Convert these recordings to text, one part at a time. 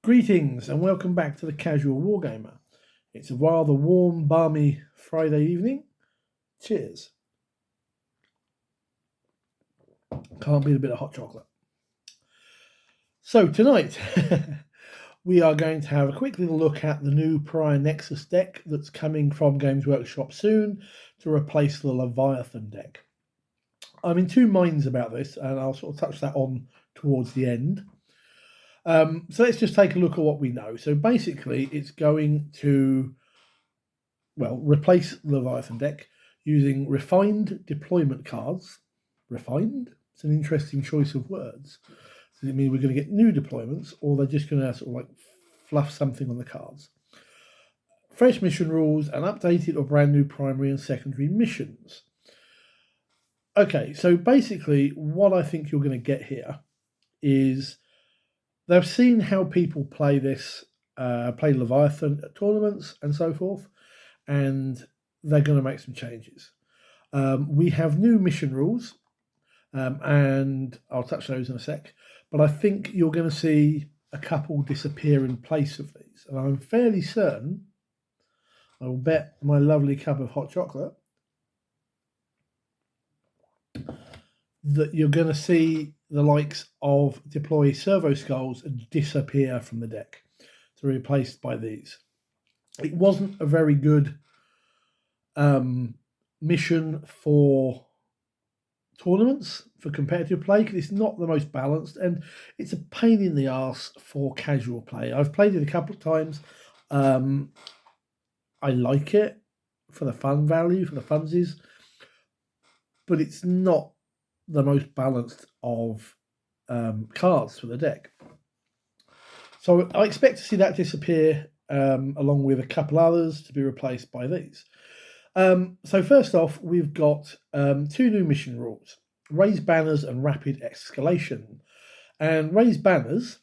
Greetings and welcome back to the Casual Wargamer. It's a rather warm, balmy Friday evening. Cheers. Can't beat a bit of hot chocolate. So tonight we are going to have a quick little look at the new Pariah Nexus deck that's coming from Games Workshop soon to replace the Leviathan deck. I'm in two minds about this, and I'll sort of touch that on towards the end. So let's just take a look at what we know. So basically, it's going to, replace the Leviathan deck using refined deployment cards. Refined? It's an interesting choice of words. Does it mean we're going to get new deployments, or they're just going to sort of like fluff something on the cards? Fresh mission rules and updated or brand new primary and secondary missions. Okay, so basically what I think you're going to get here is they've seen how people play this, play Leviathan at tournaments and so forth, and they're going to make some changes. We have new mission rules, and I'll touch those in a sec, but I think you're going to see a couple disappear in place of these, and I'm fairly certain, I will bet my lovely cup of hot chocolate, that you're going to see the likes of deploy servo skulls disappear from the deck to be replaced by these. It wasn't a very good mission for tournaments, for competitive play, because it's not the most balanced and it's a pain in the arse for casual play. I've played it a couple of times. I like it for the fun value, for the funsies, but it's not the most balanced of cards for the deck. So I expect to see that disappear along with a couple others to be replaced by these. So first off, we've got two new mission rules, raise banners and rapid escalation. And raise banners,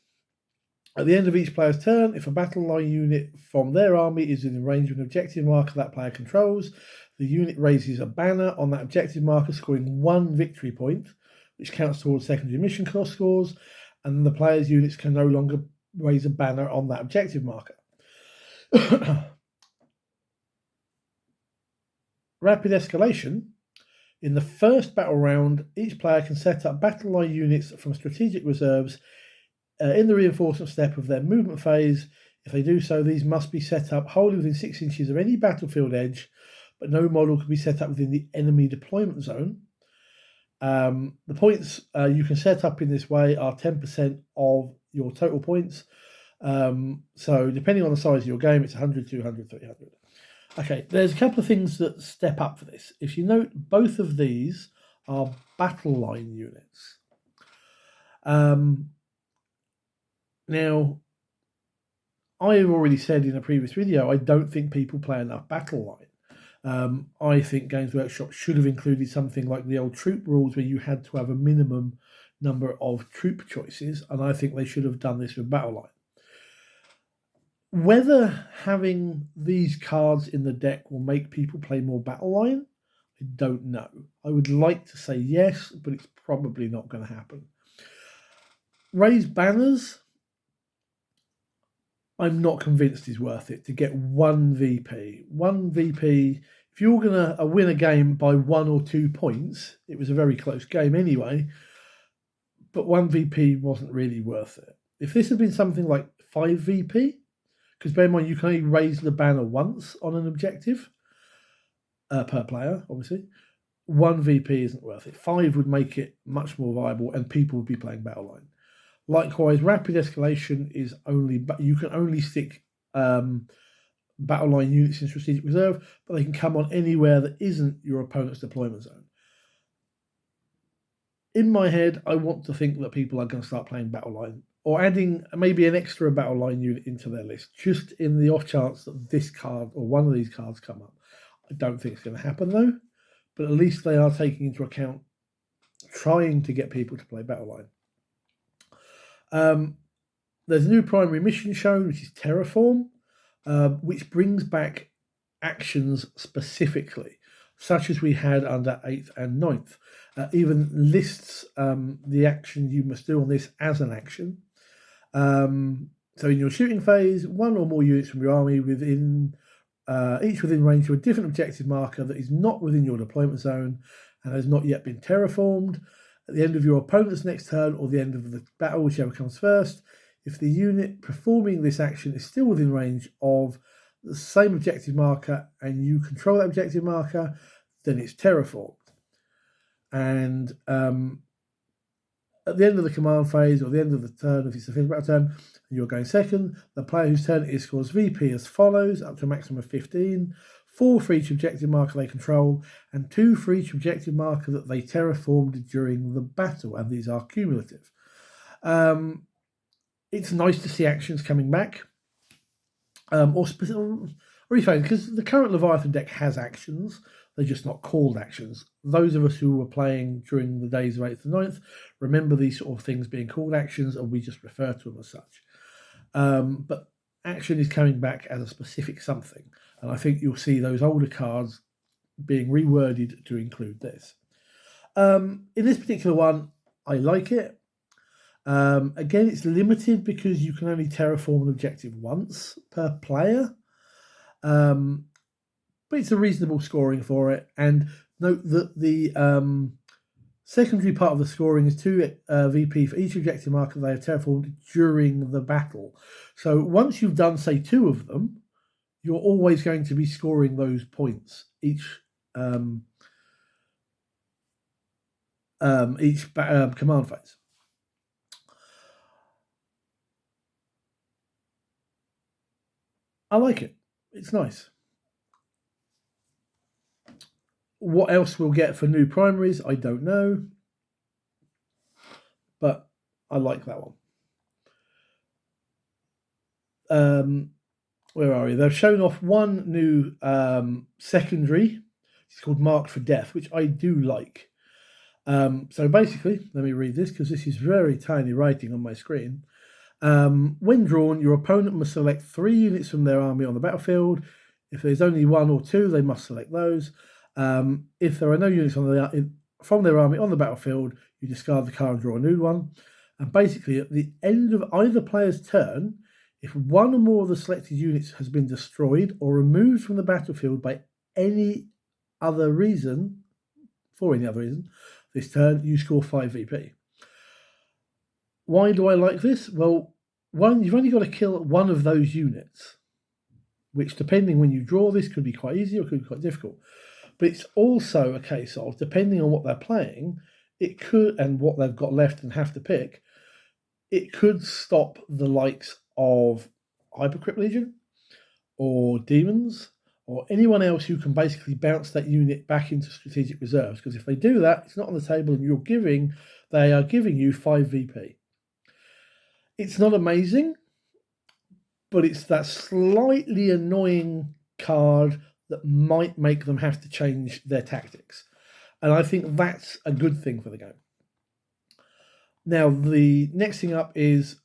at the end of each player's turn, if a battle line unit from their army is in range of an objective marker that player controls, the unit raises a banner on that objective marker, scoring 1 victory point, which counts towards secondary mission cost scores, and the player's units can no longer raise a banner on that objective marker. Rapid escalation. In the first battle round, each player can set up battle line units from strategic reserves in the reinforcement step of their movement phase. If they do so, these must be set up wholly within 6 inches of any battlefield edge, but no model can be set up within the enemy deployment zone. The points you can set up in this way are 10% of your total points. So depending on the size of your game, it's 100, 200, 300. Okay, there's a couple of things that step up for this. If you note, both of these are battle line units. Now, I've already said in a previous video, I don't think people play enough battle line. I think Games Workshop should have included something like the old troop rules where you had to have a minimum number of troop choices, and I think they should have done this with battle line. Whether having these cards in the deck will make people play more battle line, I don't know. I would like to say yes, but it's probably not going to happen. Raise banners, I'm not convinced is worth it to get 1 VP. 1 VP, if you're going to win a game by 1 or 2 points, it was a very close game anyway, but 1 VP wasn't really worth it. If this had been something like 5 VP, because bear in mind you can only raise the banner once on an objective per player, obviously, 1 VP isn't worth it. 5 would make it much more viable and people would be playing battle line. Likewise, rapid escalation is you can only stick battle line units in strategic reserve, but they can come on anywhere that isn't your opponent's deployment zone. In my head, I want to think that people are going to start playing battle line or adding maybe an extra battle line unit into their list, just in the off chance that this card or one of these cards come up. I don't think it's going to happen though, but at least they are taking into account trying to get people to play battle line. There's a new primary mission shown, which is Terraform, which brings back actions specifically, such as we had under 8th and 9th. Even lists the action you must do on this as an action. So in your shooting phase, one or more units from your army each within range of a different objective marker that is not within your deployment zone and has not yet been terraformed. At the end of your opponent's next turn or the end of the battle, whichever comes first, if the unit performing this action is still within range of the same objective marker and you control that objective marker, then it's terraformed. And at the end of the command phase or the end of the turn, if it's a fifth battle turn, and you're going second, the player whose turn it is scores VP as follows, up to a maximum of 15, 4 for each objective marker they control, and 2 for each objective marker that they terraformed during the battle, and these are cumulative. It's nice to see actions coming back, or reframe, because the current Leviathan deck has actions. They're just not called actions. Those of us who were playing during the days of 8th and 9th remember these sort of things being called actions, and we just refer to them as such. But action is coming back as a specific something, and I think you'll see those older cards being reworded to include this. In this particular one, I like it. Again, it's limited because you can only terraform an objective once per player. But it's a reasonable scoring for it. And note that the secondary part of the scoring is 2 VP for each objective marker they have terraformed during the battle. So once you've done, say, 2 of them, you're always going to be scoring those points each command phase. I like it. It's nice. What else we'll get for new primaries, I don't know. But I like that one. Where are we? They've shown off one new secondary. It's called Marked for Death, which I do like. So basically, let me read this because this is very tiny writing on my screen. When drawn, your opponent must select 3 units from their army on the battlefield. If there's only 1 or 2, they must select those. If there are no units from their army on the battlefield, you discard the card and draw a new one. And basically, at the end of either player's turn, if one or more of the selected units has been destroyed or removed from the battlefield by any other reason, this turn, you score 5 VP. Why do I like this? Well, one, you've only got to kill one of those units, which, depending when you draw this, could be quite easy or could be quite difficult. But it's also a case of, depending on what they're playing, it could, and what they've got left and have to pick, it could stop the likes of Hypercrypt Legion or Demons or anyone else who can basically bounce that unit back into strategic reserves. Because if they do that, it's not on the table and they are giving you 5 VP. It's not amazing, but it's that slightly annoying card that might make them have to change their tactics. And I think that's a good thing for the game. Now, the next thing up is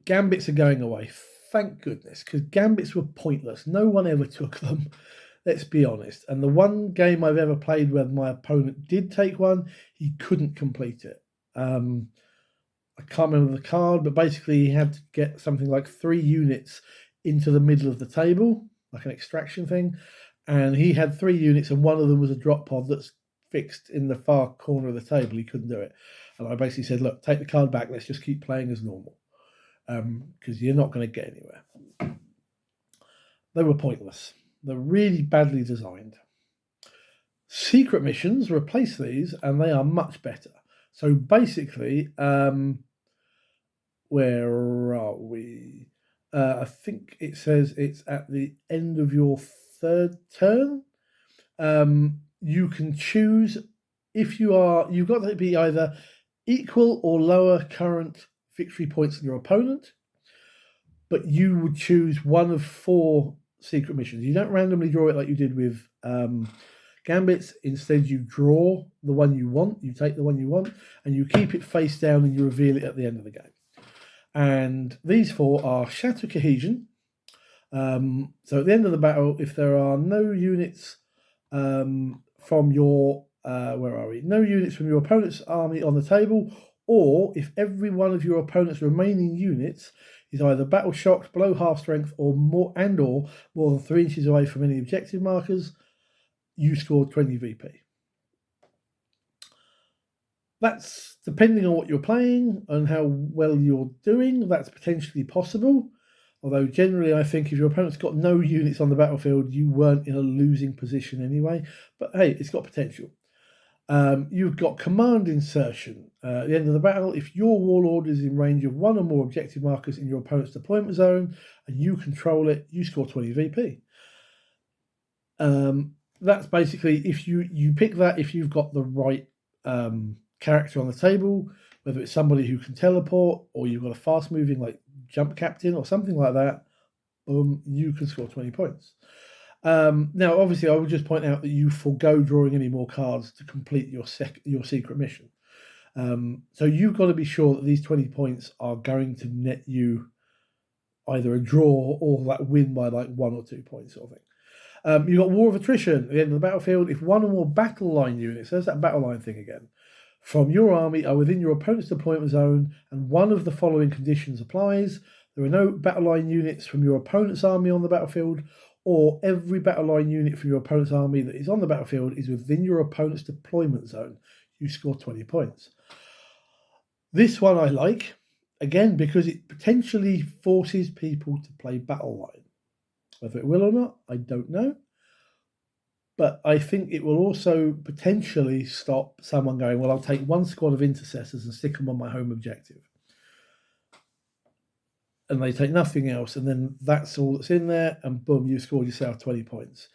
Gambits are going away. Thank goodness, because Gambits were pointless. No one ever took them, let's be honest. And the one game I've ever played where my opponent did take one, he couldn't complete it. I can't remember the card, but basically he had to get something like 3 units into the middle of the table, like an extraction thing. And he had 3 units, and one of them was a drop pod that's fixed in the far corner of the table. He couldn't do it. And I basically said, look, take the card back. Let's just keep playing as normal, because you're not going to get anywhere. They were pointless. They're really badly designed. Secret missions replace these, and they are much better. So basically, where are we? I think it says it's at the end of your 3rd turn. You can choose if you've got to be either equal or lower current victory points than your opponent, but you would choose one of 4 secret missions. You don't randomly draw it like you did with Gambits. Instead, you draw the one you want, you take the one you want, and you keep it face down and you reveal it at the end of the game. And these 4 are Shatter Cohesion. So at the end of the battle, if there are no units from your no units from your opponent's army on the table, or if every one of your opponent's remaining units is either battle shocked, below half strength, or more than 3 inches away from any objective markers, you score 20 VP. That's depending on what you're playing and how well you're doing. That's potentially possible. Although generally, I think if your opponent's got no units on the battlefield, you weren't in a losing position anyway. But hey, it's got potential. You've got command insertion. At the end of the battle, if your warlord is in range of 1 or more objective markers in your opponent's deployment zone and you control it, you score 20 VP. That's basically if you pick that if you've got the right character on the table, whether it's somebody who can teleport or you've got a fast moving like jump captain or something like that, you can score 20 points. Now, obviously, I would just point out that you forego drawing any more cards to complete your secret mission. So you've got to be sure that these 20 points are going to net you either a draw or that win by like 1 or 2 points sort of thing. You've got War of Attrition at the end of the battlefield. If 1 or more battle line units, there's that battle line thing again, from your army are within your opponent's deployment zone and one of the following conditions applies, there are no battle line units from your opponent's army on the battlefield, or every battle line unit from your opponent's army that is on the battlefield is within your opponent's deployment zone, you score 20 points. This one I like, again, because it potentially forces people to play battle line. Whether it will or not, I don't know. But I think it will also potentially stop someone going, well, I'll take 1 squad of intercessors and stick them on my home objective. And they take nothing else, and then that's all that's in there, and boom, you've scored yourself 20 points.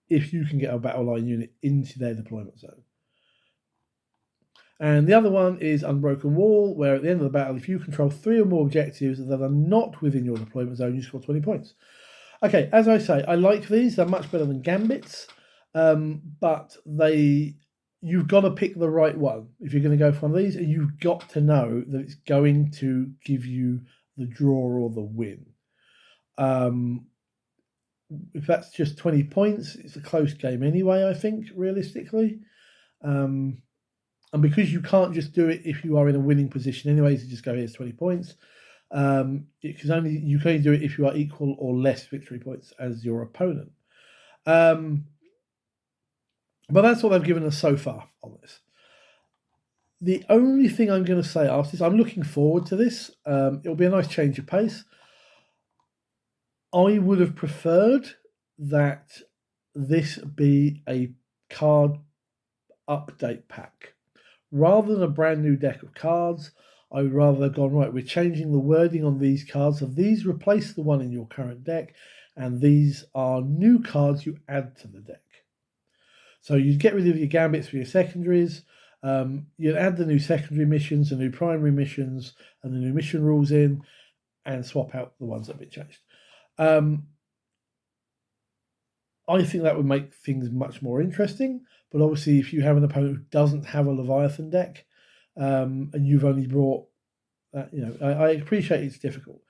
If you can get a battle line unit into their deployment zone. And the other one is Unbroken Wall, where at the end of the battle, if you control 3 or more objectives that are not within your deployment zone, you score 20 points. Okay, as I say, I like these. They're much better than Gambits, but you've got to pick the right one if you're going to go for one of these, and you've got to know that it's going to give you the draw or the win. If that's just 20 points, it's a close game anyway, I think, realistically. And because you can't just do it if you are in a winning position anyway, to just go, here's 20 points. You can only do it if you are equal or less victory points as your opponent. But that's what they've given us so far on this. The only thing I'm going to say after this, I'm looking forward to this. It'll be a nice change of pace. I would have preferred that this be a card update pack. Rather than a brand new deck of cards, I would rather have gone, right, we're changing the wording on these cards. So these replace the one in your current deck, and these are new cards you add to the deck. So you'd get rid of your gambits for your secondaries. You'd add the new secondary missions, the new primary missions, and the new mission rules in, and swap out the ones that have been changed. I think that would make things much more interesting. But obviously, if you have an opponent who doesn't have a Leviathan deck, and you've only brought that, I appreciate it's difficult.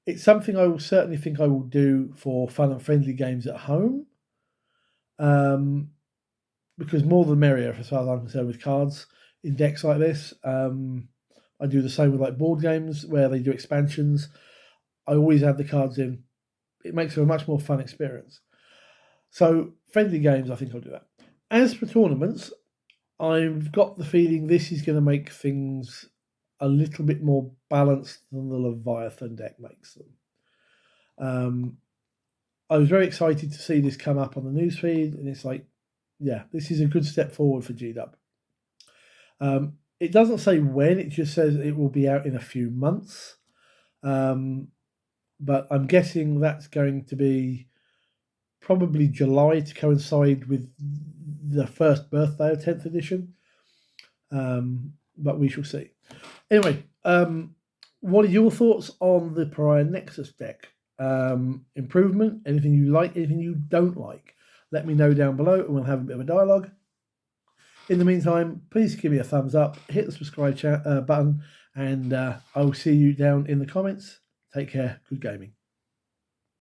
It's something I will certainly think I will do for fun and friendly games at home. Because more the merrier, as far as I'm concerned, with cards in decks like this. I do the same with like board games where they do expansions. I always add the cards in. It makes it a much more fun experience. So friendly games, I think I'll do that. As for tournaments, I've got the feeling this is going to make things a little bit more balanced than the Leviathan deck makes them. I was very excited to see this come up on the newsfeed, and it's like, yeah, this is a good step forward for GW. It doesn't say when, it just says it will be out in a few months. But I'm guessing that's going to be probably July to coincide with the first birthday of 10th edition. But we shall see. Anyway, what are your thoughts on the Pariah Nexus deck? Improvement? Anything you like? Anything you don't like? Let me know down below and we'll have a bit of a dialogue. In the meantime, please give me a thumbs up, hit the subscribe button, and I will see you down in the comments. Take care. Good gaming.